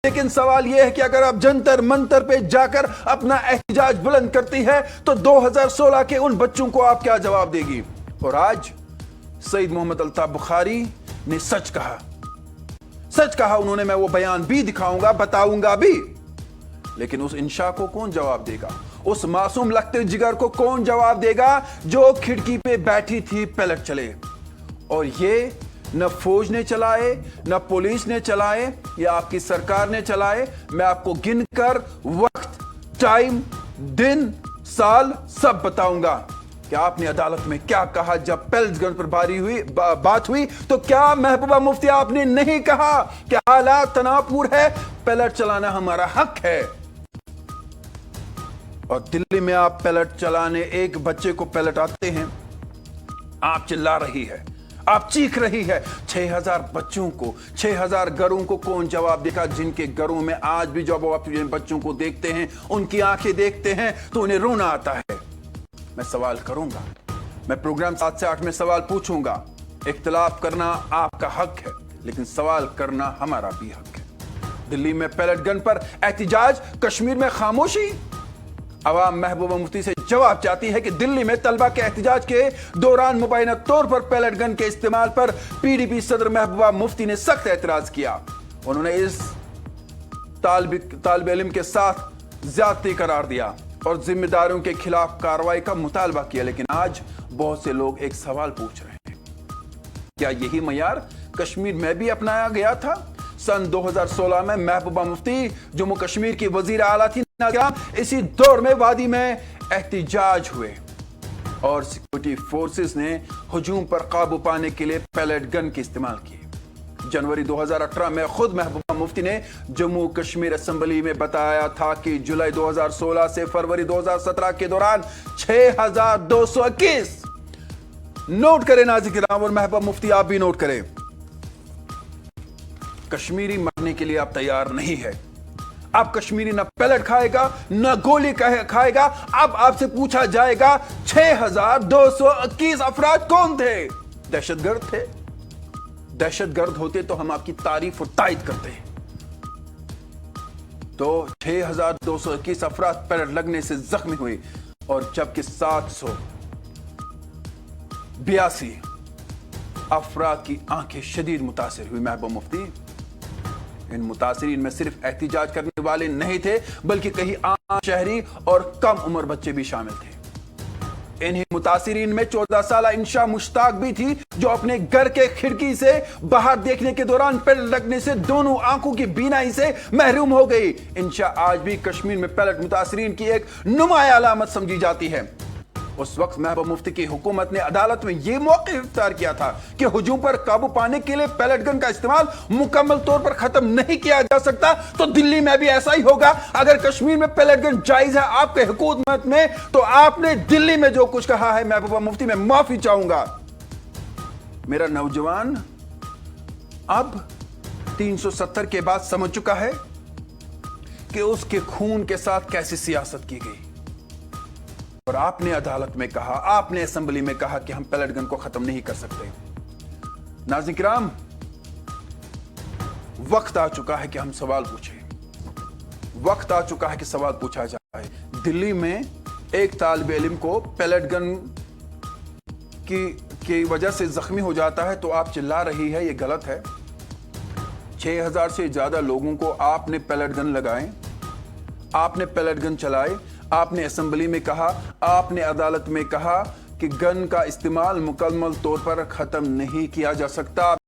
لیکن سوال یہ ہے کہ اگر آپ جنتر منتر پہ جا کر اپنا احتجاج بلند کرتی ہے تو 2016 کے ان بچوں کو آپ کیا جواب دے گی؟ اور آج سید محمد الطاف بخاری نے سچ کہا انہوں نے، میں وہ بیان بھی دکھاؤں گا، بتاؤں گا بھی، لیکن اس انشاء کو کون جواب دے گا؟ اس معصوم لخت جگر کو کون جواب دے گا جو کھڑکی پہ بیٹھی تھی پلٹ چلے؟ اور یہ نہ فوج نے چلائے، نہ پولیس نے چلائے، یا آپ کی سرکار نے چلائے۔ میں آپ کو گن کر وقت، ٹائم، دن، سال سب بتاؤں گا کہ آپ نے عدالت میں کیا کہا جب پیلٹس گن پر بات ہوئی تو کیا محبوبہ مفتی آپ نے نہیں کہا کہ حالات تناپور ہے، پیلٹ چلانا ہمارا حق ہے؟ اور دلی میں آپ پیلٹ چلانے، ایک بچے کو پیلٹ آتے ہیں، آپ چلا رہی ہے، آپ چیخ رہی ہے، 6000 بچوں کو، 6000 گھروں کو کون جواب دے گا؟ جن کے گھروں میں آج بھی جب آپ بچوں کو دیکھتے ہیں، ان کی آنکھیں دیکھتے ہیں تو انہیں رونا آتا ہے۔ میں سوال کروں گا، میں پروگرام 7 سے 8 میں سوال پوچھوں گا۔ اختلاف کرنا آپ کا حق ہے، لیکن سوال کرنا ہمارا بھی حق ہے۔ دلی میں پیلٹ گن پر احتجاج، کشمیر میں خاموشی۔ عوام محبوبہ مفتی سے جواب چاہتی ہے کہ دلی میں طلبہ کے احتجاج کے دوران مبینہ طور پر پیلٹ گن کے استعمال پر پی ڈی پی صدر محبوبہ مفتی نے سخت اعتراض کیا۔ انہوں نے اس طالب علم کے ساتھ زیادتی قرار دیا اور ذمہ داروں کے خلاف کارروائی کا مطالبہ کیا، لیکن آج بہت سے لوگ ایک سوال پوچھ رہے ہیں، کیا یہی معیار کشمیر میں بھی اپنایا گیا تھا؟ سن 2016 میں محبوبہ مفتی جموں کشمیر کی وزیر اعلیٰ تھی، اسی دور میں وادی میں احتجاج ہوئے اور سیکورٹی فورسز نے ہجوم پر قابو پانے کے لیے پیلٹ گن کے استعمال کیے۔ جنوری 2018 میں خود محبوبہ مفتی نے جموں کشمیر اسمبلی میں بتایا تھا کہ جولائی 2016 سے فروری 2017 کے دوران 6221، نوٹ کریں ناظرین کرام اور محبوبہ مفتی آپ بھی نوٹ کریں، کشمیری مرنے کے لیے آپ تیار نہیں ہے۔ اب کشمیری نہ پیلٹ کھائے گا، نہ گولی کھائے گا۔ اب آپ سے پوچھا جائے گا 6221 افراد کون تھے؟ دہشت گرد تھے؟ دہشت گرد ہوتے تو ہم آپ کی تعریف اور تائید کرتے ہیں۔ تو 6221 افراد پیلٹ لگنے سے زخمی ہوئے، اور جبکہ 782 افراد کی آنکھیں شدید متاثر ہوئی۔ محبوبہ مفتی ان متاثرین میں صرف احتجاج کرنے والے نہیں تھے، بلکہ کئی عام شہری اور کم عمر بچے بھی شامل تھے۔ انہی متاثرین میں 14 سالہ انشا مشتاق بھی تھی، جو اپنے گھر کے کھڑکی سے باہر دیکھنے کے دوران پیلٹ لگنے سے دونوں آنکھوں کی بینائی سے محروم ہو گئی۔ انشا آج بھی کشمیر میں پیلٹ متاثرین کی ایک نمایاں علامت سمجھی جاتی ہے۔ اس وقت محبوبہ مفتی کی حکومت نے عدالت میں یہ موقف اختیار کیا تھا کہ ہجوم پر قابو پانے کے لیے پیلٹ گن کا استعمال مکمل طور پر ختم نہیں کیا جا سکتا، تو دلی میں بھی ایسا ہی ہوگا۔ اگر کشمیر میں پیلٹ گن جائز ہے آپ کے حکومت میں، تو آپ نے دلی میں جو کچھ کہا ہے محبوبہ مفتی، میں معافی چاہوں گا۔ میرا نوجوان اب 370 کے بعد سمجھ چکا ہے کہ اس کے خون کے ساتھ کیسی سیاست کی گئی، اور آپ نے عدالت میں کہا، آپ نے اسمبلی میں کہا کہ ہم پیلٹ گن کو ختم نہیں کر سکتے۔ ناظرین کرام، وقت آ چکا ہے کہ ہم سوال پوچھیں، وقت آ چکا ہے کہ سوال پوچھا جائے۔ دلی میں ایک طالب علم کو پیلٹ گن کی وجہ سے زخمی ہو جاتا ہے تو آپ چلا رہی ہے، یہ غلط ہے۔ 6000 سے زیادہ لوگوں کو آپ نے پیلٹ گن لگائے، آپ نے پیلٹ گن چلائے، آپ نے اسمبلی میں کہا، آپ نے عدالت میں کہا کہ گن کا استعمال مکمل طور پر ختم نہیں کیا جا سکتا۔